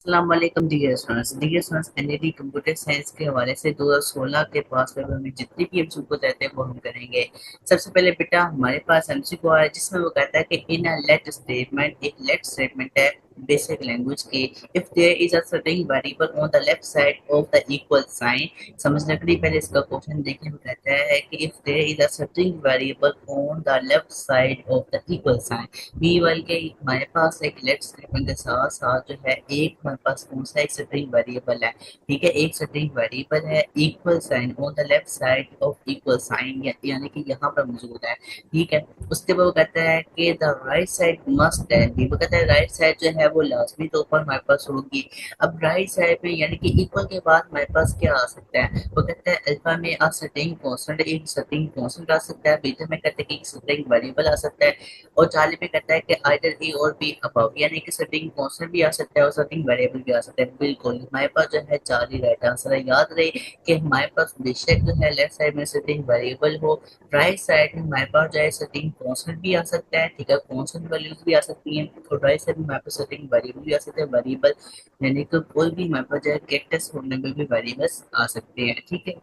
अस्सलामुअलैकुम dear students NED computer science के हवाले से 2016 के पास पेपर में जितने भी एमसीक्यू रहते हैं वो हम करेंगे। सबसे पहले बेटा हमारे पास एमसीक्यू है जिसमें वो कहता है कि इन अ लेट स्टेटमेंट, एक लेट स्टेटमेंट है बेसिक लैंग्वेज की। If there is a certain variable on the left side of the equal sign. समझने के लिए पहले इसका क्वेश्चन देखने में कहता है कि if there is a certain variable on the left side of the equal sign. Meanwhile के हमारे पास एक लेट स्टेटमेंट के साथ साथ जो है एक हमारे पास कौन सा एक स्ट्रिंग वेरिएबल है। ठीक है, एक स्ट्रिंग वेरिएबल है equal sign on the left side of equal sign, यानी कि यहाँ पर मौजूद है। ठीक है, उसके बाद वो कहता है कि the right side must be, वो कहता है राइट साइड जो है वो लाजमी तौर पर हमारे पास होगी। अब राइट साइड में यानी कि इक्वल के बाद हमारे पास क्या आ सकता है, वो कहता है अल्फा में आ स्ट्रिंग कांस्टेंट, एक स्ट्रिंग कांस्टेंट आ सकता है, बीटा में कहते हैं कि एक स्ट्रिंग वेरिएबल आ सकता है, और चार्ली में कहता है कि आइदर ए और बी अबव, यानी कि सेटिंग कांस्टेंट भी आ सकता है और सेटिंग वेरिएबल भी आ सकता है। बिल्कुल हमारे पास जो है चार्ली राइट आंसर है। याद रहे कि हमारे पास बेशक जो है लेफ्ट साइड में सेटिंग वेरिएबल हो, राइट साइड में हमारे पास जो है सेटिंग कांस्टेंट भी आ सकता है। ठीक है, कांस्टेंट वैल्यूज भी आ सकती हैं, और राइट साइड में हमारे पास सेटिंग वेरिएबल भी आ सकते हैं। वेरिएबल यानी कि कोई भी हमारे पास जो है कैरेक्टर्स होने में भी वेरिएबल्स आ सकते हैं। ठीक है,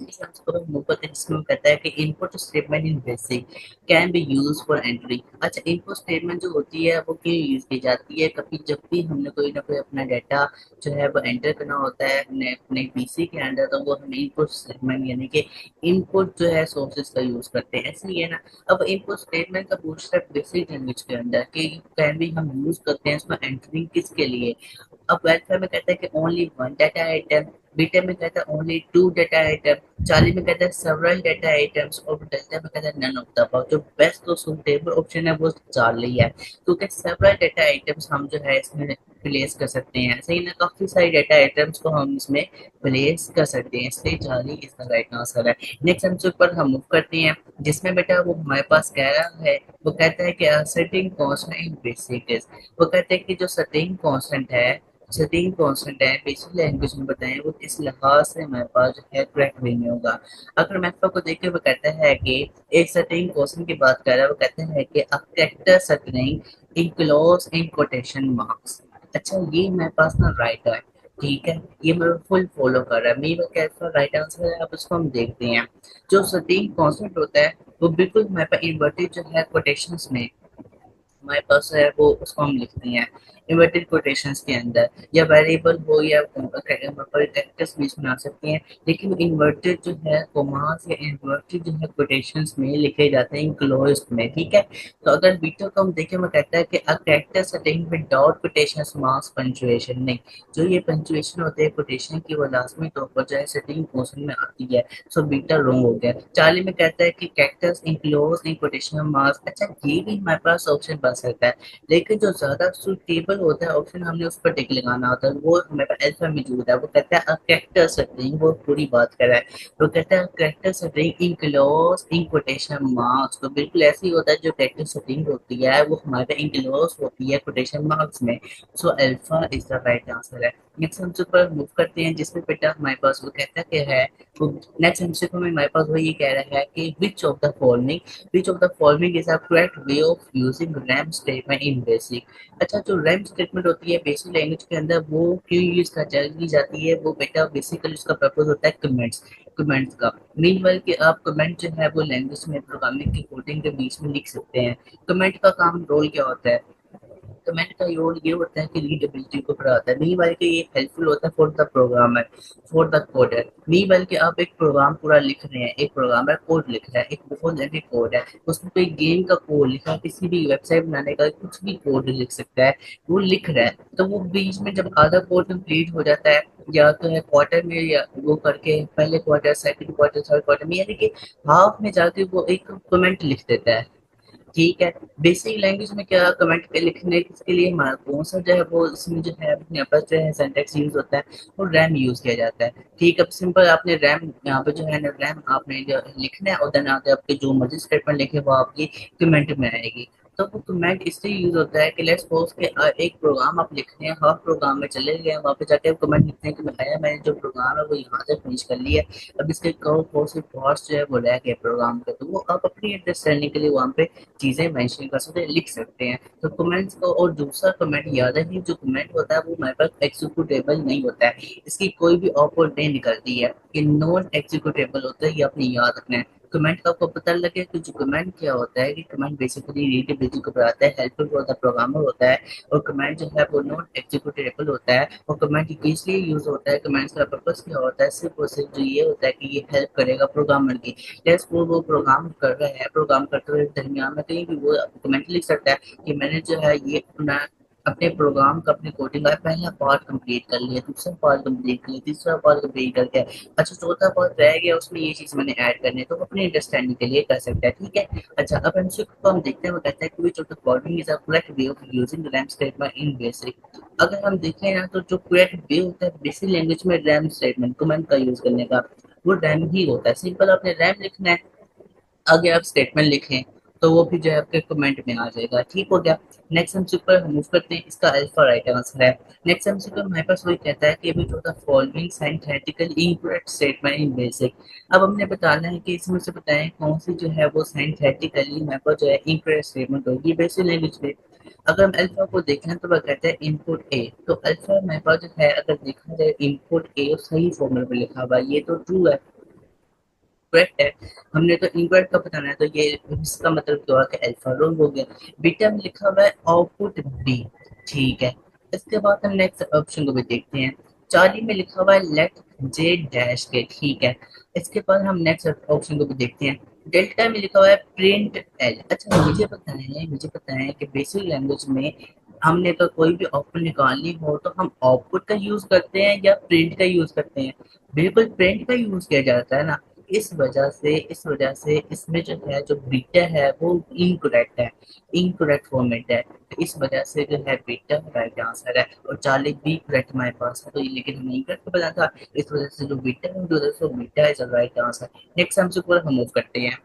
इसमें कहता है कि input statement in basic can be use for entry. अच्छा, इनपुट स्टेटमेंट जो होती है वो क्यों यूज की जाती है? कभी जब भी हमने कोई ना कोई अपना डाटा जो है वो एंटर करना होता है हमने अपने पीसी के अंदर, तो वो हमें इनपुट स्टेटमेंट यानी कि इनपुट जो है सोर्सेज का यूज करते हैं, ऐसे ही है ना। अब इनपुट स्टेटमेंट का पूछता है बेसिक लैंग्वेज के अंदर कि कैन भी हम यूज करते हैं इसमें एंट्री किसके लिए। अब वेलफेयर में कहता है कि only one data item, beta में कहता है only two data item, Charlie में कहता है सेवरल डाटा आइटम्स, और डेल्टा में कहता है नन ऑफ द अबव। जो बेस्ट और सुटेबल ऑप्शन है वो चार्ली है, क्योंकि सेवरल डाटा आइटम्स हम जो है इसमें प्लेस कर सकते हैं। सही ना, काफी सारी डाटा आइटम्स को हम इसमें प्लेस कर सकते हैं, इसलिए चार्ली इसका राइट आंसर है। नेक्स्ट आंसर पर हम मूव करते हैं, जिसमें बेटा वो हमारे पास कह रहा है, वो कहता है कि setting constant in basic is, वो कहते हैं कि जो सेटिंग कांस्टेंट है, सेटिंग कांस्टेंट है बेसिक लैंग्वेज में बताएं, वो इस लिहाज से हमारे पास जो है करेक्ट वे में होगा। अगर मैथ्स को देख के वो कहता है कि एक सेटिंग क्वेश्चन की बात कर रहा है, वो कहते हैं कि a character setting enclose in quotation marks. अच्छा, ये मेरे पास ना राइट है। ठीक है, ये मेरे फुल फॉलो कर रहा है, मेरा कैसा राइट आंसर है, अब इसको हम देखते हैं। जो सेटिंग कांस्टेंट होता है वो बिल्कुल हमारे पास इन्वर्टेड जो है कोटेशंस में हमारे पास है वो उसको हम लिखते हैं इन्वर्टेड कोटेशंस के अंदर, या वेरिएबल हो या कैरेक्टर्स बीच में आ सकती हैं, लेकिन इन्वर्टेड जो है कोमास या इन्वर्टेड जो है कोटेशंस में लिखे जाते हैं क्लोज्ड में। ठीक है, तो अगर बीटा को हम देखें वो कहता है कि a character setting without quotations marks punctuation, नहीं, जो ये पंक्चुएशन होते हैं कोटेशन की वो लाजमी तौर पर जो है सेटिंग पोर्शन में आती है। सो बीटा रॉन्ग हो गया। चार्ली में कहता है कि characters enclose in quotation marks. अच्छा, ये भी हमारे पास ऑप्शन बन सकता है, लेकिन जो ज्यादा सुटेबल होता है ऑप्शन हमने उस पर टिक लगाना होता है, वो हमारे पास अल्फा में मौजूद है। वो कहता है कैरेक्टर सेटिंग, वो पूरी बात कर रहा है, वो कहता है character setting enclose in quotation marks. तो बिल्कुल ऐसे ही होता है, जो कैरेक्टर सेटिंग होती है वो हमारे पास इनक्लोज होती है कोटेशन मार्क्स में। So alpha is the right answer है। नेक्स्ट हमसे पर मूव करते हैं, जिसमें बेटा हमारे पास वो कहता है कि है, तो नेक्स्ट हमसे को हमारे पास वो ये कह रहा है कि which of the following is a correct way of using RAM statement in basic. अच्छा, जो रैम स्टेटमेंट होती है बेसिक लैंग्वेज के अंदर वो क्यों यूज की जाती है, वो बेटा बेसिकली उसका पर्पज होता है कमेंट्स का। मीनवाइल कि आप कमेंट जो है वो लैंग्वेज में प्रोग्रामिंग की कोडिंग के बीच में लिख सकते हैं। कमेंट का काम रोल क्या होता है? कमेंट का रोल ये होता है कि रीडेबिलिटी को बढ़ाता है, नहीं बल्कि ये हेल्पफुल होता है for the programmer, for the coder. नहीं बल्कि आप एक प्रोग्राम पूरा लिख रहे हैं, एक प्रोग्रामर कोड लिख रहा है, एक बहुत लंबी कोड है, उसमें कोई गेम का कोड लिखा है, किसी भी वेबसाइट बनाने का कुछ भी कोड लिख सकता है, वो लिख रहा है, तो वो बीच में जब आधा कोड कंप्लीट हो जाता है, या तो है क्वार्टर में, या वो करके पहले quarter second quarter third quarter में, यानी कि हाफ में जाके वो एक कमेंट लिख देता है। ठीक है, बेसिक लैंग्वेज में क्या कमेंट पे लिखने के लिए हमारा कौन सा जो है वो इसमें जो है यहाँ पर जो है सिंटेक्स यूज होता है, वो रैम यूज किया जाता है। ठीक है, अब सिंपल आपने रैम यहाँ पे जो है ना रैम आपने जो लिखना है, और देन आगे आपके जो मर्जी स्टेटमेंट लिखे वो आपकी कमेंट में आएगी। तो वो कमेंट इसलिए यूज होता है कि लेट्स सपोज के एक प्रोग्राम आप लिख रहे हैं, हर प्रोग्राम में चले गए, वहाँ पे जाके आप कमेंट लिखते हैं कि भैया मैंने जो प्रोग्राम है वो यहाँ से फिनिश कर लिया है, अब इसके कौन से पार्ट्स जो है वो रह गए प्रोग्राम के, तो वो आप अपनी अंडरस्टैंडिंग के लिए वहाँ पे चीजें मेंशन कर सकते हैं, लिख सकते हैं। तो कमेंट्स को, और दूसरा कमेंट याद है कि जो कमेंट होता है वो हमारे पास एग्जीक्यूटेबल नहीं होता है, इसकी कोई भी आउटपुट नहीं निकलती है, ये नॉन एग्जीक्यूटेबल होता है, ये अपनी याद रखना है। कमेंट का आपको पता लगे कि जो कमेंट क्या होता है, कि कमेंट बेसिकली रीडेबिलिटी को बढ़ाता है, हेल्पफुल होता है, प्रोग्रामर होता है, और कमेंट जो है वो नॉन एग्जीक्यूटेबल होता है। और कमेंट इसलिए यूज होता है, कमेंट्स का पर्पस क्या होता है, सिर्फ और सिर्फ जो ये होता है कि ये हेल्प करेगा प्रोग्रामर की। लेट्स वो प्रोग्राम कर रहे हैं, प्रोग्राम करते हुए दरमियान में कहीं भी वो कमेंट लिख सकता है कि मैंने जो है ये अपना अपने प्रोग्राम का, अपने कोडिंग का पहला पार्ट कंप्लीट कर लिया, दूसरा पार्ट कंप्लीट कर लिया, तीसरा पार्ट कंप्लीट कर लिया, अच्छा चौथा पार्ट रह गया, उसमें ये चीज मैंने ऐड करनी है, तो वो अपनी अंडरस्टैंडिंग के लिए कर सकता है, ठीक है। अच्छा, अब एमसीक्यू को हम देखते हैं, वो कहता है कि which of the following is a correct way of using RAM statement in basic. अगर हम देखें ना, तो जो करेक्ट वे होता है बेसिक लैंग्वेज में रैम स्टेटमेंट कमेंट का यूज करने का, वो रैम ही होता है। सिंपल आपने रैम लिखना है, आगे आप स्टेटमेंट लिखें तो वो भी जो है आपके कमेंट में आ जाएगा, ठीक हो गया। नेक्स्ट एमसीक्यू पर हम मूव करते हैं, इसका अल्फा राइट आंसर है। नेक्स्ट एमसीक्यू हमारे पास वही कहता है कि which of the following synthetically incorrect statement in basic. अब हमने बताना है कि इसमें से बताएं कौन सी जो है वो सिंथेटिकली हमारे पास जो है इनकरेक्ट स्टेटमेंट होगी बेसिक लैंग्वेज में। अगर हम अल्फा को देखें तो वह कहता है इनपुट ए, तो अल्फा हमारे पास जो है अगर देखा जाए इनपुट ए सही फॉर्मेट में लिखा हुआ है, ये तो ट्रू है, करेक्ट है। हमने तो इनकरेक्ट का बताना है, तो ये इसका मतलब क्या हुआ कि अल्फा रॉन्ग हो गया। बीटा में लिखा हुआ है आउटपुट बी, ठीक है। इसके बाद हम नेक्स्ट ऑप्शन को भी देखते हैं, चार्ली में लिखा हुआ है लेट जे डैश के, ठीक है। इसके बाद हम नेक्स्ट ऑप्शन को भी देखते हैं, डेल्टा में लिखा हुआ है प्रिंट एल। अच्छा, मुझे पता है कि बेसिक लैंग्वेज में हमने तो कोई भी आउटपुट निकालनी हो तो हम आउटपुट का यूज करते हैं या प्रिंट का यूज करते हैं, बिल्कुल प्रिंट का यूज किया जाता है ना। इस वजह से इसमें जो है जो बीटा है वो इनकरेक्ट है, इनकरेक्ट फॉर्मेट है, तो इस वजह से जो है बीटा राइट आंसर है, और 40 भी करेक्ट हमारे पास है, तो ये लेकिन हमें इनकरेक्ट पता था, इस वजह से जो बीटा है जो beta is right answer. Next हमसे ऊपर हम मूव करते हैं,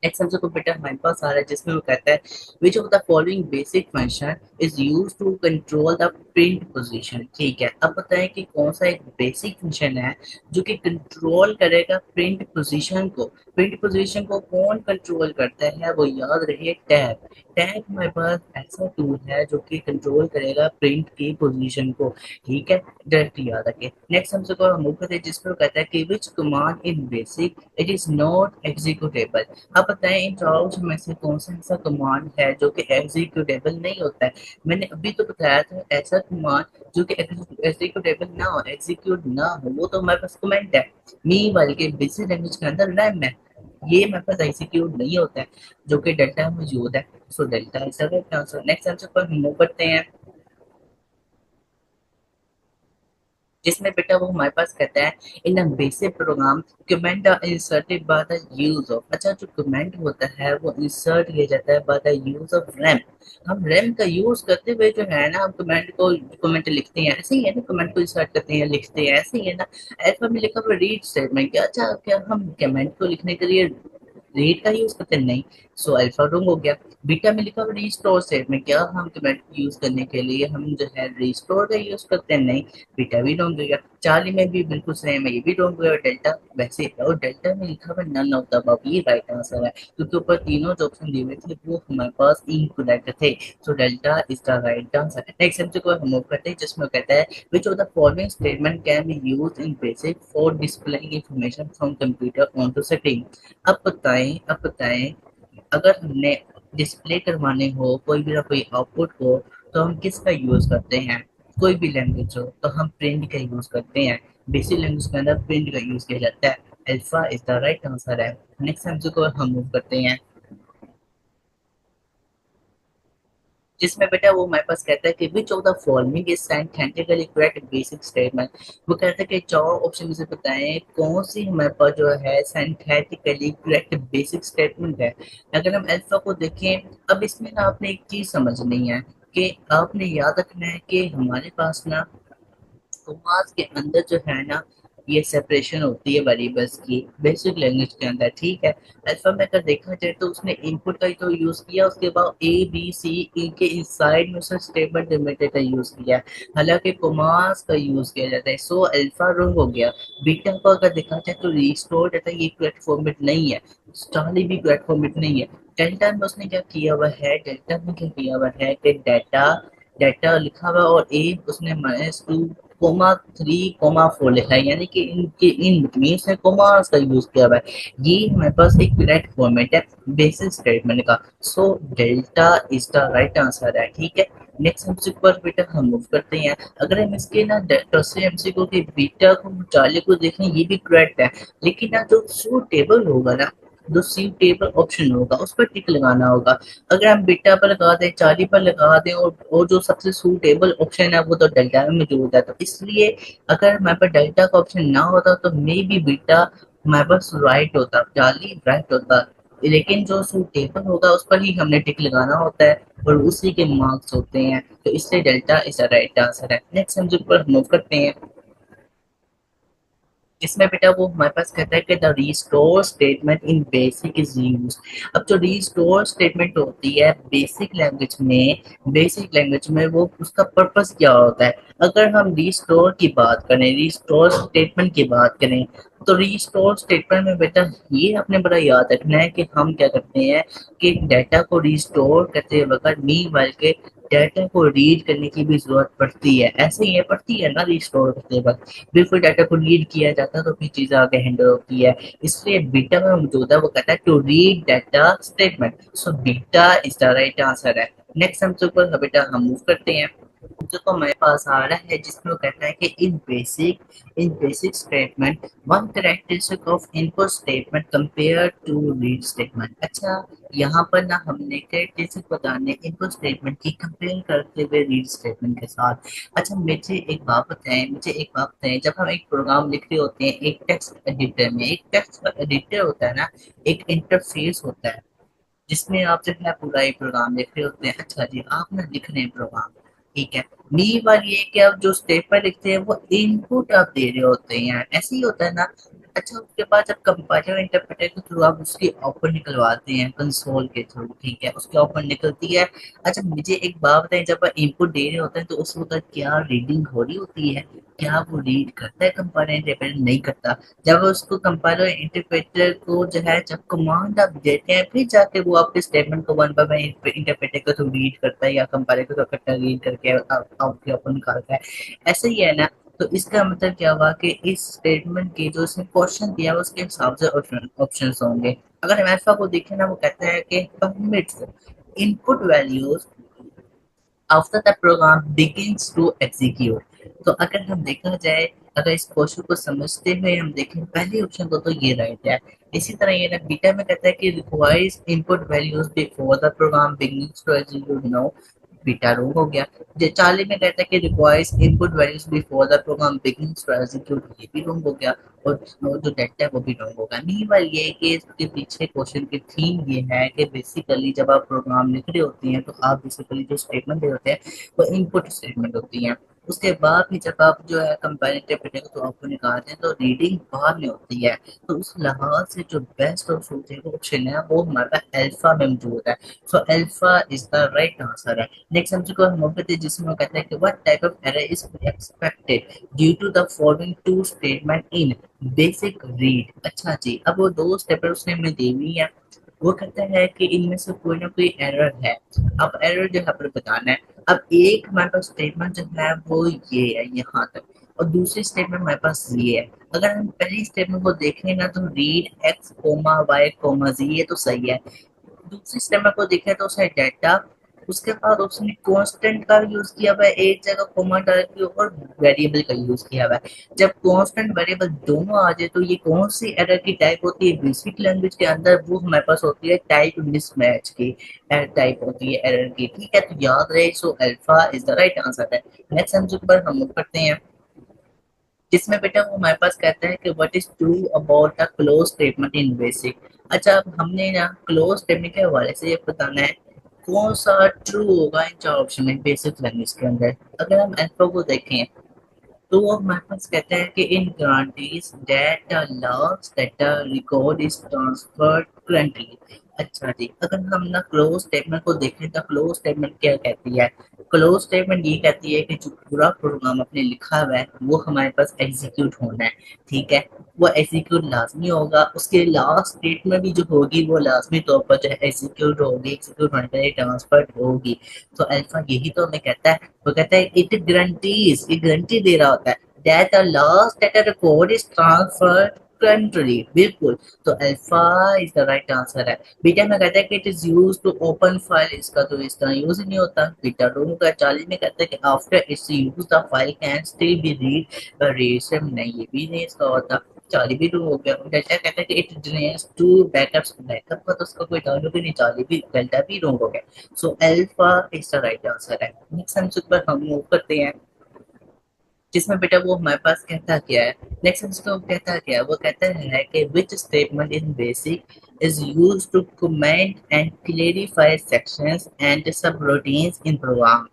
नेक्स्ट हमसे कंप्यूटर हमारे पास आ रहा है, जिसमें वो कहता है which of the following basic function is use to control the print position, ठीक है। अब बताएं कि कौन सा एक बेसिक फंक्शन है जो कि कंट्रोल करेगा प्रिंट पोजीशन को। प्रिंट पोजीशन को कौन कंट्रोल करता है, वो याद रहे टैब। टैब हमारे पास ऐसा टूल है जो कि कंट्रोल करेगा प्रिंट की पोजीशन को, ठीक है, डायरेक्ट याद रखें। नेक्स्ट हमसे को मूव करते हैं, जिसमें वो कहता है कि विच command in basic it is not executable. आप बताएं इन चारों में से कौन सा ऐसा कमांड है जो कि एग्जीक्यूटेबल नहीं होता है। मैंने अभी तो बताया था ऐसा कमांड जो कि एग्जीक्यूटेबल ना हो, एग्जीक्यूट ना हो, वो तो हमारे पास कमेंट है। मी वाले के बेसिक लैंग्वेज के अंदर रैम है, ये हमारे पास एग्जीक्यूट नहीं होता है, जो कि डेल्टा में मौजूद है। So delta is the right answer. Next answer पर हम मूव करते हैं, जिसमें बेटा वो हमारे पास कहता है in a basic program comment are inserted by the use of. अच्छा, जो कमेंट होता है वो इंसर्ट किया जाता है bye the use of RAM. हम रैम का यूज करते हुए जो है ना, हम कमेंट लिखते हैं, ऐसे ही है ना, कमेंट को इंसर्ट करते हैं, लिखते हैं, ऐसे ही है ना। अल्फा में लिखा हुआ रीड स्टेटमेंट, क्या अच्छा क्या हम कमेंट को लिखने के लिए रीड का यूज करते हैं? नहीं। सो अल्फा रॉन्ग हो गया। बीटा में लिखा हुआ रिस्टोर स्टेटमेंट, क्या हम कमेंट यूज करने के लिए हम जो है रिस्टोर का यूज करते हैं? नहीं। बीटा भी रॉन्ग हो गया। चार्ली में भी बिल्कुल सेम है, ये भी रॉन्ग हो गया। डेल्टा वैसे ही है, और डेल्टा में लिखा हुआ नन ऑफ द अबव, ये राइट आंसर है, क्योंकि ऊपर तीनों जो ऑप्शन दिए हुए थे वो हमारे पास इनकरेक्ट थे। So delta is the right answer. Next subject को हम मूव करते हैं, जिसमें कहता है which of the following statement can be used in basic for displaying information from computer onto setting। अब बताएं अगर हमने डिस्प्ले करवाने हो कोई भी ना कोई आउटपुट को, तो हम किसका यूज करते हैं? कोई भी लैंग्वेज हो तो हम प्रिंट का यूज करते हैं, बेसिक लैंग्वेज के अंदर प्रिंट का यूज किया जाता है। Alpha is the right answer है। नेक्स्ट हम को हम मूव करते हैं, जिसमें बेटा वो हमारे पास कहता है कि which of the following is scientifically correct basic statement. वो कहता है कि चार ऑप्शन में से बताएं कौन सी हमारे पास जो है साइंटिफिकली करेक्ट बेसिक स्टेटमेंट है। अगर हम अल्फा को देखें, अब इसमें ना आपने एक चीज समझनी है कि आपने याद रखना है कि हमारे पास ना कॉमास के अंदर जो है ना ये सेपरेशन होती है वेरिएबल्स की बेसिक लैंग्वेज के अंदर, ठीक है। अल्फा में अगर देखा जाए तो उसने इनपुट का ही तो यूज किया, उसके बाद ए बी सी के इनसाइड में उसने स्टेटमेंट लिमिटर का यूज किया, हालांकि कॉमास का यूज किया जाता है। सो अल्फा रॉन्ग हो गया। बीटा को अगर देखा जाए तो रिस्टोर डाटा ये करेक्ट फॉर्मेट नहीं है, स्टारली भी करेक्ट फॉर्मेट नहीं है। डेल्टा में उसने क्या किया हुआ है, डेल्टा में क्या किया हुआ है कि डाटा डाटा लिखा हुआ और ए उसने -2 कोमा 3 कोमा 4 लिखा है, यानी कि इनके इन बिटवीन से कोमास का यूज किया हुआ है। ये हमारे पास एक करेक्ट फॉर्मेट है बेसिक स्टेटमेंट का। So delta is the right answer है, ठीक है। नेक्स्ट एमसीक्यू पर बेटा हम मूव करते हैं। अगर हम इसके ना दूसरे एमसीक्यू के बीटा को चार्ली को देखें, ये भी करेक्ट है, लेकिन ना जो सूटेबल होगा ना, जो सूटेबल ऑप्शन होगा उस पर टिक लगाना होगा। अगर हम बीटा पर लगा दें, चार्ली पर लगा दें, और जो सबसे सूटेबल ऑप्शन है वो तो डेल्टा में मौजूद है, तो इसलिए अगर हमारे पास डेल्टा का ऑप्शन ना होता तो मे बी बीटा हमारे पास राइट होता, चार्ली राइट होता। लेकिन जो सूटेबल होगा उस पर ही हमने टिक लगाना होता है और उसी के मार्क्स होते हैं, तो इसलिए delta is the right answer है। नेक्स्ट हम जो पर मूव करते हैं, इसमें बेटा वो हमारे पास कहता है कि the restore statement in basic is use. अब जो रीस्टोर स्टेटमेंट होती है बेसिक लैंग्वेज में वो उसका पर्पस क्या होता है। अगर हम रीस्टोर की बात करें, रीस्टोर स्टेटमेंट की बात करें, तो रीस्टोर स्टेटमेंट में बेटा ये आपने बड़ा याद रखना है कि हम क्या करते हैं कि डाटा को रीस्टोर करते वक्त मीनवाइल के डाटा को रीड करने की भी जरूरत पड़ती है। ऐसे ही है, पड़ती है ना रीस्टोर करते वक्त, बिल्कुल डाटा को रीड किया जाता है तो फिर चीजें आगे हैंडल होती है। इसलिए बीटा में मौजूद है वो कहता है to read data statement. So beta is the right answer है। नेक्स्ट हम सुपर बेटा हम मूव करते हैं, जो तो हमारे पास आ रहा है जिसमें वो कहता है कि in basic statement one characteristic of input statement compare to read statement. अच्छा, यहाँ पर ना हमने कैरेक्टरिस्टिक बताने इनपुट स्टेटमेंट की कंपेयर करते हुए रीड स्टेटमेंट के साथ। अच्छा, मुझे एक बात बताएं, जब हम एक प्रोग्राम लिख रहे होते हैं एक टेक्स्ट एडिटर में, एक टेक्स्ट एडिटर होता है ना, एक इंटरफेस होता है जिसमें आप जो है पूरा एक प्रोग्राम लिख रहे होते हैं। अच्छा जी, आप ना लिख रहे हैं प्रोग्राम, ठीक है। नी वाली ये कि आप जो स्टेप पर लिखते हैं वो इनपुट आप दे रहे होते हैं, ऐसे ही होता है ना। अच्छा, उसके बाद जब कंपाइलर इंटरप्रेटर के थ्रू आप उसकी आउटपुट निकलवाते हैं कंसोल के थ्रू, ठीक है, उसकी आउटपुट निकलती है। अच्छा, मुझे एक बात बताएं, जब आप इनपुट दे रहे होते हैं तो उस वक्त क्या रीडिंग हो रही होती है, क्या वो रीड करता है कंपाइलर इंटरप्रेटर? नहीं करता। जब उसको कंपाइलर इंटरप्रेटर को जो है जब कमांड आप देते हैं फिर जाके वो आपके स्टेटमेंट को वन बाय वन इंटरप्रेटर को थ्रू रीड करता है या कंपाइलर को इकट्ठा रीड करके आउटपुट आपको निकालता है। ऐसे ही है ना। तो इसका मतलब क्या हुआ कि इस स्टेटमेंट के जो इसने क्वेश्चन दिया है उसके हिसाब से ऑप्शन होंगे। अगर हम अल्फा को देखें ना, वो कहता है कि permits input values after the program begins to execute. तो अगर हम देखा जाए, अगर इस क्वेश्चन को समझते हुए हम देखें पहले ऑप्शन को, तो ये राइट है। इसी तरह ये ना बीटा में कहता है कि requires input values before the program begins to execute, no, बीटा रोंग हो गया। जो चार्ली में कहता है कि requires input values before the program begins to execute, ये भी रोंग हो गया। और जो डेटा है वो भी रोंग होगा। मीनवाइल ये है कि इसके पीछे क्वेश्चन की थीम ये है कि बेसिकली जब आप प्रोग्राम लिख रहे होते हैं तो आप बेसिकली जो स्टेटमेंट दे होते हैं वो इनपुट स्टेटमेंट होती हैं। उसके बाद भी जब आप जो है कंपैरेटिव डेटा को आपको निकालते हैं तो रीडिंग बाद में होती है। तो उस लिहाज से जो बेस्ट ऑप्शन है वो हमारा अल्फा में मौजूद है। So alpha is the right answer है। नेक्स्ट हमसे को हम होते हैं जिसमें वो कहता है कि what type of error is expected due to the following two statement in basic read. अच्छा जी, अब वो दो स्टेटमेंट उसने हमें दी हुई है, वो कहता है कि इनमें से कोई ना कोई एरर है। अब एरर जो है हमें बताना है। अब एक हमारे पास स्टेटमेंट जो है वो ये है यहाँ तक, और दूसरी स्टेटमेंट हमारे पास ये है। अगर हम पहली स्टेटमेंट को देखें ना तो read x comma y comma g, ये तो सही है। दूसरी स्टेटमेंट को देखें तो उसने डेटा, उसके बाद उसने कांस्टेंट का यूज किया हुआ है एक जगह, कोमा डाल के, और वेरिएबल का यूज किया हुआ है। जब कांस्टेंट वेरिएबल दोनों आ जाए तो ये कौन सी एरर की टाइप होती है बेसिक लैंग्वेज के अंदर? वो हमारे पास होती है टाइप मिसमैच की टाइप होती है एरर की, ठीक है। तो याद रहे, so alpha is the right answer है। नेक्स्ट हम पर हम लोग करते हैं, जिसमें बेटा वो हमारे पास कहता है कि what is true about the close statement in basic. अच्छा, अब हमने ना क्लोज स्टेटमेंट के हवाले से ये बताना है कौन सा ट्रू होगा इन चार ऑप्शन में बेसिक लैंग्वेज के अंदर। अगर हम अल्फा को देखें तो वो हमारे पास कहते हैं कि in guarantees that the loss that the record is transferred currently. अच्छा जी, अगर हम ना क्लोज स्टेटमेंट को देखें तो क्लोज स्टेटमेंट क्या कहती है? क्लोज स्टेटमेंट ये कहती है कि जो पूरा प्रोग्राम आपने लिखा हुआ है वो हमारे पास एग्जीक्यूट होना है, ठीक है। वो एग्जीक्यूट लाजमी होगा, उसके लास्ट स्टेट में भी जो होगी वो लाजमी तौर पर जो है एग्जीक्यूट होगी, एग्जीक्यूट होने के लिए ट्रांसफर होगी। तो अल्फा यही तो हमें कहता है, वो कहता है इट गारंटीज, ये गारंटी दे रहा होता है that the loss that a record is transferred country, बिल्कुल। तो alpha is the right answer है। बीटा में कहता है कि it is use to open file, इसका तो इस तरह यूज ही नहीं होता। बीटा रोम का 40 में कहता है कि after it's use the file can still be read read, नहीं ये भी नहीं इसका होता। 40 भी रूम हो गया। डेल्टा कहता है कि it delays to backups, backup का तो उसका कोई ताल्लुक ही नहीं, 40 भी डेल्टा भी रूम हो गया। So alpha is the right answer है। नेक्स्ट आंसर पर हम मूव करते हैं, जिसमें बेटा वो हमारे पास कहता क्या है। नेक्स्ट इसको कहता क्या है, वो कहता है कि which statement in basic is used to comment and clarify sections and subroutines in program.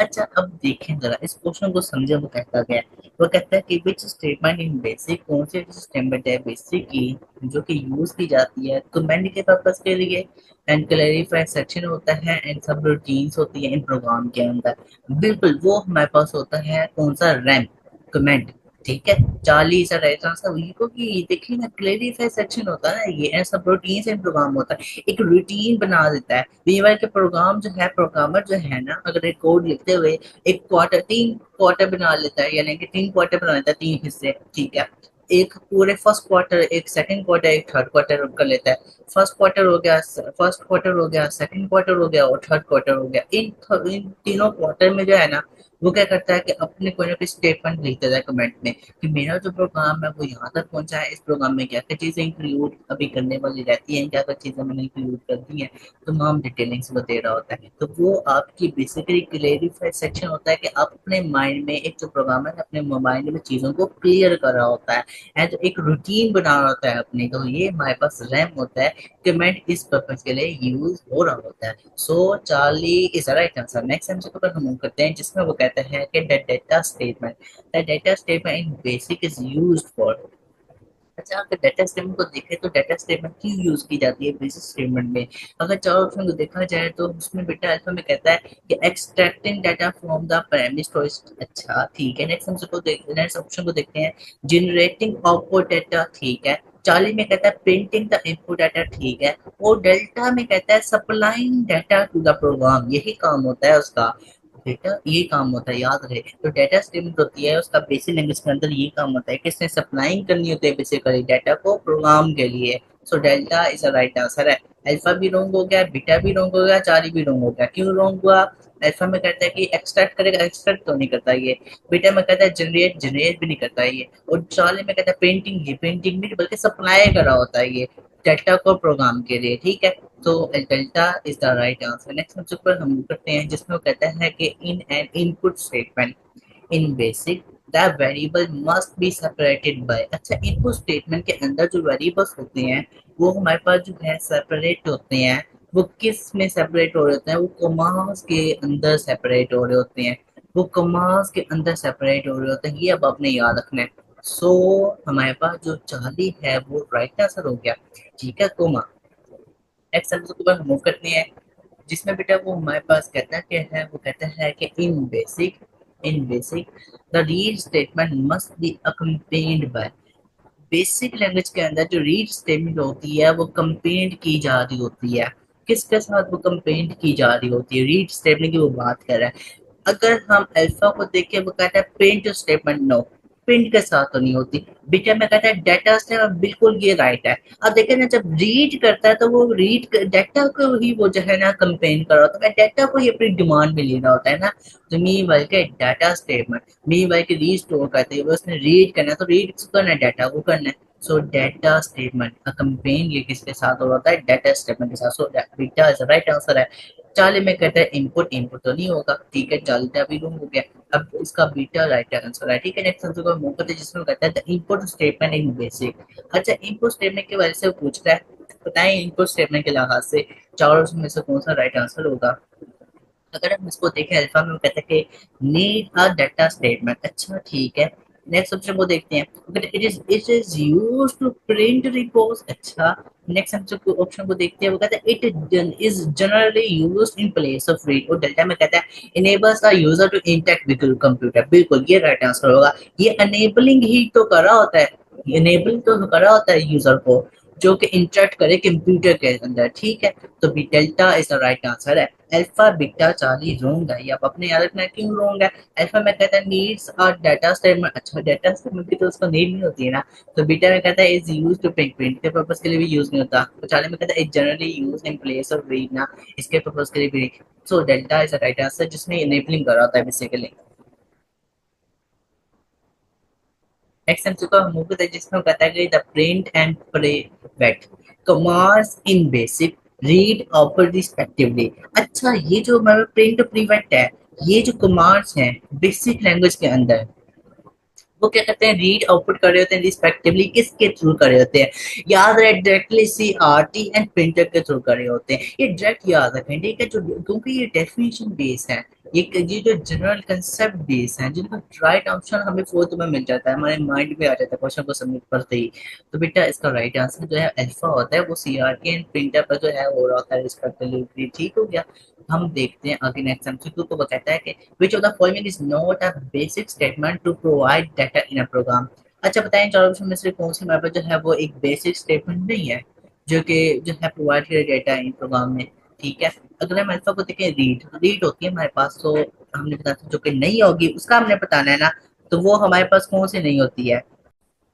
अच्छा, अब देखें जरा इस क्वेश्चन को समझे, वो कहता क्या है। वो कहता है कि विच स्टेटमेंट इन बेसिक, कौन सी स्टेटमेंट है बेसिक की जो कि यूज की जाती है कमेंट के पर्पज के लिए, एंड क्लेरिफाई सेक्शन होता है, एंड सब रूटीन्स होती है इन प्रोग्राम के अंदर। बिल्कुल वो हमारे पास होता है कौन सा, रैम कमेंट, ठीक है। 40 राइट आंसर ये, क्योंकि देखिए ना क्लेरिफाई सेक्शन होता है ना, ये ऐसा प्रोटीन से प्रोग्राम होता है, एक रूटीन बना देता है। बीवाई के प्रोग्राम जो है, प्रोग्रामर जो है ना, अगर एक कोड लिखते हुए एक क्वार्टर, 3 क्वार्टर बना लेता है, यानी कि 3 क्वार्टर बना लेता है, 3 हिस्से, ठीक है। एक पूरे फर्स्ट क्वार्टर, एक सेकंड क्वार्टर, एक थर्ड क्वार्टर कर लेता है। फर्स्ट क्वार्टर हो गया, फर्स्ट क्वार्टर हो गया, सेकंड क्वार्टर हो गया और थर्ड क्वार्टर हो गया। इन तीनों क्वार्टर में जो है ना, वो क्या करता है कि अपने कोई ना कोई स्टेटमेंट लिख देता है कमेंट में कि मेरा जो प्रोग्राम है वो यहाँ तक पहुंचा है, इस प्रोग्राम में क्या क्या चीजें इंक्लूड अभी करने वाली रहती हैं, क्या क्या चीजें मैंने इंक्लूड कर दी हैं, तमाम डिटेलिंग्स वो दे रहा होता है। तो वो आपकी बेसिकली क्लेरिफाई सेक्शन होता है कि आप अपने माइंड में, एक जो प्रोग्रामर है अपने माइंड में चीजों को क्लियर कर रहा होता है एंड एक रूटीन बना रहा होता है अपनी। तो ये हमारे पास रैम होता है, कमेंट इस पर्पज के लिए यूज हो रहा होता है। So Charlie is right answer. Next answer पर हम करते हैं, जिसमें वो कहते हैं कि the data statement, the data statement in basic is used for. अच्छा, अगर डेटा स्टेटमेंट को देखें तो डेटा स्टेटमेंट क्यों यूज की जाती है बेसिक स्टेटमेंट में? अगर चार ऑप्शन को देखा जाए तो उसमें बेटा अल्फा में कहता है कि extracting data from the primary storage. अच्छा ठीक है, नेक्स्ट आंसर को नेक्स्ट ऑप्शन को देखते हैं, जनरेटिंग आउटपुट डाटा, ठीक है। चार्ली में कहता है प्रिंटिंग द इनपुट डाटा, ठीक है। और डेल्टा में कहता है supplying data to the program, यही काम होता है उसका बेटा, ये काम होता है, याद रहे। तो डेटा स्टेटमेंट होती है उसका बेसिक लैंग्वेज के अंदर ये काम होता है कि इसने सप्लाइंग करनी होती है बेसिकली डाटा को प्रोग्राम के लिए। So delta is a right answer है। अल्फा भी रॉन्ग हो गया, बीटा भी रॉन्ग हो गया, चार्ली भी रॉन्ग हो गया। क्यों रॉन्ग हुआ? अल्फा में कहता है कि एक्सट्रैक्ट करेगा, एक्सट्रैक्ट तो नहीं करता ये। बीटा में कहता है जनरेट, जनरेट भी नहीं करता ये। और चार्ली में कहता है पेंटिंग, ये पेंटिंग भी नहीं, बल्कि सप्लाई कर रहा होता है ये डाटा को प्रोग्राम के लिए, ठीक है। तो delta is the right answer. Next subject पर हम करते हैं, जिसमें वो कहता है कि in an input statement in basic the variable must be separated by. अच्छा, इनपुट स्टेटमेंट के अंदर जो वेरिएबल्स होते हैं वो हमारे पास जो है सेपरेट होते हैं। वो किस में सेपरेट हो रहे होते हैं? वो कमास के अंदर सेपरेट हो रहे होते हैं, वो कमास के अंदर सेपरेट हो रहे होते हैं, ये अब आपने याद रखना है। सो हमारे पास जो 40 है वो राइट आंसर हो गया, ठीक है। कोमा नेक्स्ट सब्जेक्ट को मूव करते हैं, जिसमें बेटा वो हमारे पास कहता क्या है, वो कहता है कि in basic the read statement must be accompanied by. Basic language के अंदर जो रीड स्टेटमेंट होती है वो कंपेन्ड की जा रही होती है। किसके साथ वो कंपेन्ड की जा रही होती है? रीड स्टेटमेंट की वो बात कर रहा है। अगर हम अल्फा को देखें, वो कहता है प्रिंट स्टेटमेंट, नो, प्रिंट के साथ तो नहीं होती। बीटा में कहता है डाटा स्टेटमेंट, बिल्कुल ये राइट है। अब देखें ना, जब रीड करता है तो वो रीड डाटा को ही वो जो है ना कंपेन कर रहा होता है, डाटा को ही अपनी डिमांड में ले रहा होता है ना। तो मी वाई के डाटा स्टेटमेंट, मी वाई के रीड स्टोर करते हैं, उसने रीड करना है तो रीड करना है, डाटा को करना है। सो डाटा स्टेटमेंट का कंपेन ये किसके साथ हो रहा है? डाटा स्टेटमेंट के साथ। सो बीटा इज राइट आंसर है। 40 में कहता है इनपुट, इनपुट तो नहीं होगा, ठीक है, 40 भी रूम हो गया। अब इसका बीटा राइट आंसर है, ठीक है। नेक्स्ट आंसर का मूव करते हैं, जिसमें कहता है the input statement in basic. अच्छा, इनपुट स्टेटमेंट की वजह से वो पूछ रहा है, बताएं इनपुट स्टेटमेंट के लिहाज से चारों में से कौन सा राइट आंसर होगा? अगर हम इसको देखें अल्फा में, वो कहता है कि नीड अ डाटा स्टेटमेंट। अच्छा ठीक है, नेक्स्ट ऑप्शन को देखते हैं। अगर it is used to print reports. अच्छा, नेक्स्ट ऑप्शन को देखते हैं। वो कहता है it is generally used in place of read. और डेल्टा में कहता है enables the user to interact with computer. बिल्कुल ये राइट आंसर होगा। ये अनेबलिंग ही तो कर रहा होता है, इनेबल तो कर रहा होता है यूजर को, जो कि इंटरेक्ट करे कंप्यूटर के अंदर। ठीक है, तो B delta is the right answer है। अल्फा बीटा चार्ली रॉन्ग है, ये आप अपने याद रखना क्यों रॉन्ग है। अल्फा में कहता है नीड्स और डाटा स्टेटमेंट। अच्छा, डाटा स्टेटमेंट की तो उसको नीड नहीं होती है ना। तो बीटा में कहता है is use to print, print के पर्पस के लिए भी यूज नहीं होता। तो चार्ली में कहता है is generally use in place of read ना, इसके पर्पस के लिए भी। So delta is the right answer, जिसमें इनेबलिंग कर रहा होता है बेसिकली। नेक्स्ट हम चुका मूव है, जिसमें कहता है कि the print and play wait commands in basic read ऑपर रिस्पेक्टिवली। अच्छा, ये जो हमारा प्रिंट और प्रीवेट है, ये जो कमांड्स हैं बेसिक लैंग्वेज के अंदर, वो क्या करते हैं, रीड आउटपुट कर रहे होते हैं रिस्पेक्टिवली किसके थ्रू कर रहे होते हैं। याद रहे directly C R T and printer के थ्रू कर रहे होते हैं। ये डायरेक्ट याद रखें, ठीक है, जो क्योंकि ये डेफिनेशन बेस है, ये जो जनरल कंसेप्ट बेस है, जिनका राइट ऑप्शन हमें फोर्थ में मिल जाता है, हमारे माइंड में आ जाता है क्वेश्चन को सबमिट करते ही। तो बेटा इसका राइट आंसर जो है अल्फा होता है, वो C R T and printer पर जो है हो रहा होता है रिस्पेक्टिवली। ठीक हो गया। हम देखते हैं आगे नेक्स्ट एमसीक्यू को। वो कहता है कि which of the following is not a basic statement to provide data in a program। अच्छा बताएं, चार ऑप्शन में से कौन सी हमारे पास जो है वो एक बेसिक स्टेटमेंट नहीं है, जो कि जो है प्रोवाइड करे डेटा इन प्रोग्राम में। ठीक है, अगर हम अल्फा को देखें, रीड रीड होती है हमारे पास, तो हमने बताया था जो कि नहीं होगी उसका हमने बताना है ना। तो वो हमारे पास कौन सी नहीं होती है।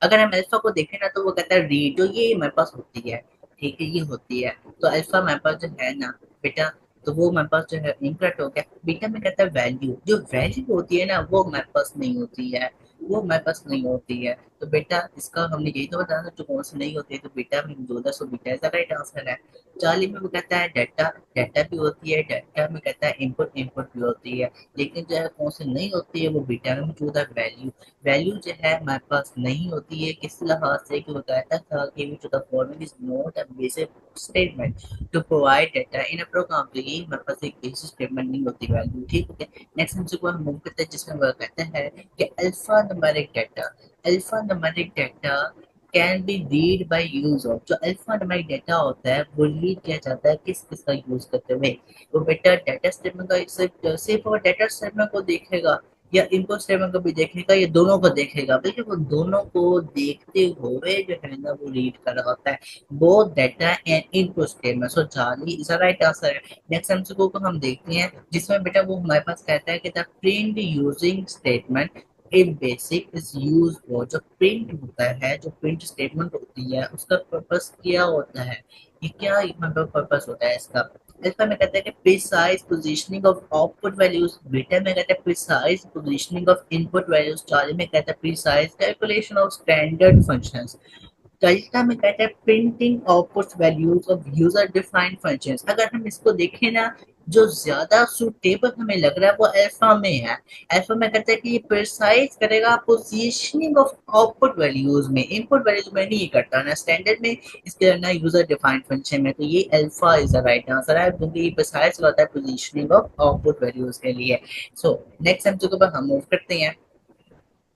अगर हम अल्फा को देखें ना, तो वो कहता है रीड, जो ये हमारे पास होती है, ठीक है, ये होती है। तो अल्फा हमारे पास जो है ना बेटा, तो वो हमारे पास जो है इनकरेक्ट हो गया। बीटा में कहता है वैल्यू, जो वैल्यू होती है ना वो हमारे पास नहीं होती है, वो हमारे पास नहीं होती है। तो बेटा इसका हमने यही तो बताया था, जो कौन सी नहीं होती है, तो बीटा में मौजूद है, सो बीटा इसका राइट आंसर है। चार्ली में वो कहता है डाटा, डाटा भी होती है, डाटा में कहता है इनपुट, इनपुट भी होती है। लेकिन जो है कौन सी नहीं होती है, वो बीटा में मौजूद है वैल्यू। वैल्यू जो है हमारे पास नहीं होती है, किस लिहाज से कि बताया था कि which of the following is not a basic statement to provide data in a program. तो ये हमारे पास एक बेसिक स्टेटमेंट नहीं होती वैल्यू। ठीक है, नेक्स्ट हमसे को हम मूव करते हैं, जिसमें वह कहता है कि alpha numeric data, alpha numeric data can be read by use of. जो अल्फा न्यूमेरिक डाटा होता है वो रीड किया जाता है किस किस का यूज करते हुए। वो बेटा डाटा स्टेटमेंट का सिर्फ और डाटा स्टेटमेंट को देखेगा, या इनको स्टेटमेंट को भी देखेगा, या दोनों को देखेगा। बल्कि वो दोनों को देखते हुए जो है ना वो रीड कर रहा होता है, both data and input statement. So Charlie is right answer है। नेक्स्ट एमसीक्यू को हम देखते हैं, जिसमें बेटा वो हमारे पास कहता है कि the print using statement in basic is use for. जो प्रिंट होता है, जो प्रिंट स्टेटमेंट होती है, उसका पर्पस क्या होता है, ये क्या मतलब पर्पस होता है इसका। अल्फा में कहता है कि precise positioning of output values. Beta में कहता है precise positioning of input values. Charlie में कहता है precise calculation of standard functions. Delta में कहता है printing output values of user defined functions. अगर हम इसको देखें ना, जो ज्यादा सुटेबल हमें लग रहा है वो अल्फा में है। अल्फा में कहता है कि ये प्रिसाइज करेगा पोजीशनिंग ऑफ आउटपुट वैल्यूज में, इनपुट वैल्यूज में नहीं करता ना स्टैंडर्ड में, इसके ना यूजर डिफाइंड फंक्शन में। तो ये alpha is the right answer है, क्योंकि ये प्रिसाइज करता है पोजीशनिंग ऑफ आउटपुट वैल्यूज के लिए। सो नेक्स्ट हम जो हम मूव करते हैं,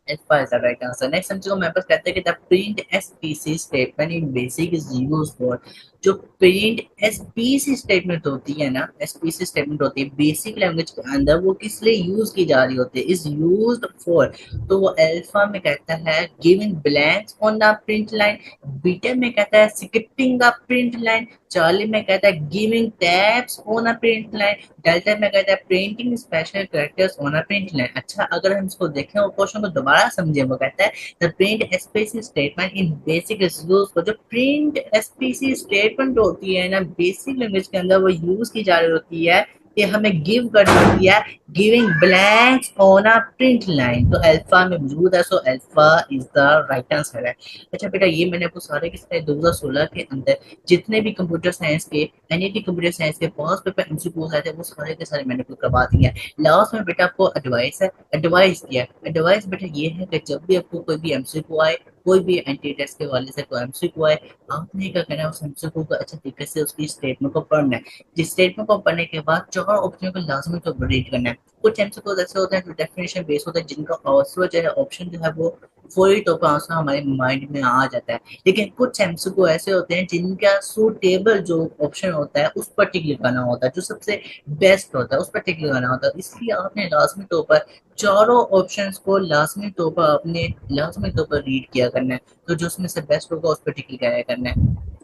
Alpha is the right answer. Next हम जो हमारे पास कहते हैं कि the print SPC statement in basic is used for। जो प्रिंट SPC स्टेटमेंट होती है ना, SPC स्टेटमेंट होती है बेसिक लैंग्वेज के अंदर, वो किस लिए यूज की जा रही होती है, इज यूज्ड फॉर। तो वो अल्फा में कहता है giving blanks on the print line. Beta में कहता है skipping the print line. Charlie में कहता है giving tabs on a print line. Delta में कहता है printing special characters on a print line. अच्छा, अगर हम इसको देखें और क्वेश्चन को दोबारा समझें, वो कहता है the print SPC statement in basic is use for. जो प्रिंट एसपीसी स्टेटमेंट होती है ना बेसिक लैंग्वेज के अंदर, वो यूज की जा रही होती है कि हमें गिव कर होती है giving blanks on a print line. तो अल्फा में मौजूद है, so alpha is the right answer है। अच्छा बेटा, ये मैंने आपको सारे के सारे 2016 के अंदर जितने भी कंप्यूटर साइंस के, एनईटी कंप्यूटर साइंस के 5 पेपर एमसीक्यूज आए थे, वो सारे के सारे मैंने आपको करवा दिए हैं। लास्ट में बेटा आपको एडवाइस है, एडवाइस क्या है, एडवाइस बेटा ये है कि जब भी आपको कोई भी एमसीक्यू आए, कोई भी एंट्री टेस्ट के हवाले से कोई एमसीक्यू आए, आपने क्या करना है उस एमसीक्यू को अच्छे तरीके से उसकी स्टेटमेंट को पढ़ना है। जिस स्टेटमेंट को पढ़ने के बाद चार ऑप्शन को लाजमी तो रीड करना है। कुछ एमसीक्यू ऐसे होते हैं जो डेफिनेशन बेस्ड होता है, जिनका आंसर जो है ऑप्शन जो है वो फौरी तौर पर आंसर हमारे माइंड में आ जाता है। लेकिन कुछ एमसीक्यू ऐसे होते हैं जिनका सूटेबल जो ऑप्शन होता है उस पर टिक लगाना होता है, जो सबसे बेस्ट होता है उस पर टिक लगाना होता है। इसलिए आपने लाजमी तौर पर चारों ऑप्शंस को लाजमी तौर पर रीड किया करना है। तो जो उसमें से बेस्ट होगा उस पर टिक लगाया करना है।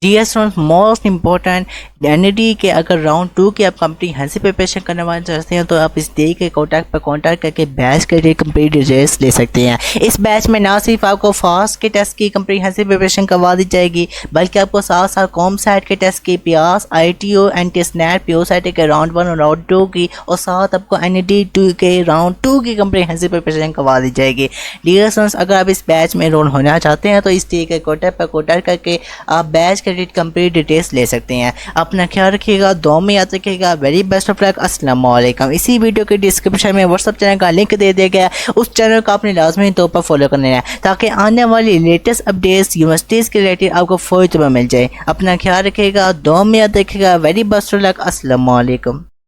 जी स्टूडेंट्स, मोस्ट इम्पोर्टेंट एनईडी के अगर राउंड 2 की आप कम्प्रीहेंसिव प्रिपरेशन करना चाहते हैं तो आप इस डे के कॉन्टैक्ट पर कॉन्टैक्ट करके बैच के लिए कंप्लीट डिटेल्स ले सकते हैं। इस बैच में ना सिर्फ आपको फास्ट के टेस्ट की कम्प्रीहेंसिव प्रिपरेशन करवा दी जाएगी, बल्कि आपको साथ साथ कॉम साइट के टेस्ट की, प्यास, ITO, एंटी-स्नैट, पीओ साइट के राउंड 1 और राउंड 2 की, और साथ आपको NED 2 के राउंड 2 की कम्प्रीहेंसिव प्रिपरेशन करवा दी जाएगी। डियर स्टूडेंट्स, अगर आप इस बैच में एनरोल होना चाहते हैं तो इस डे के कॉन्टैक्ट पर कॉन्टैक्ट करके आप बैच कंप्लीट डिटेल्स ले सकते हैं। अपना ख्याल रखिएगा, दुआ में याद रखिएगा। Very best of luck. अस्सलाम वालेकुम। इसी वीडियो के डिस्क्रिप्शन में व्हाट्सअप चैनल का लिंक दे दिया गया है, उस चैनल को आपने लाजमी तौर पर फॉलो करना है ताकि आने वाली लेटेस्ट अपडेट्स यूनिवर्सिटीज़ के रिलेटेड आपको फौरी तौर पर मिल जाए। अपना ख्याल रखिएगा, दुआ में याद रखिएगा। Very best of luck. अस्सलाम वालेकुम।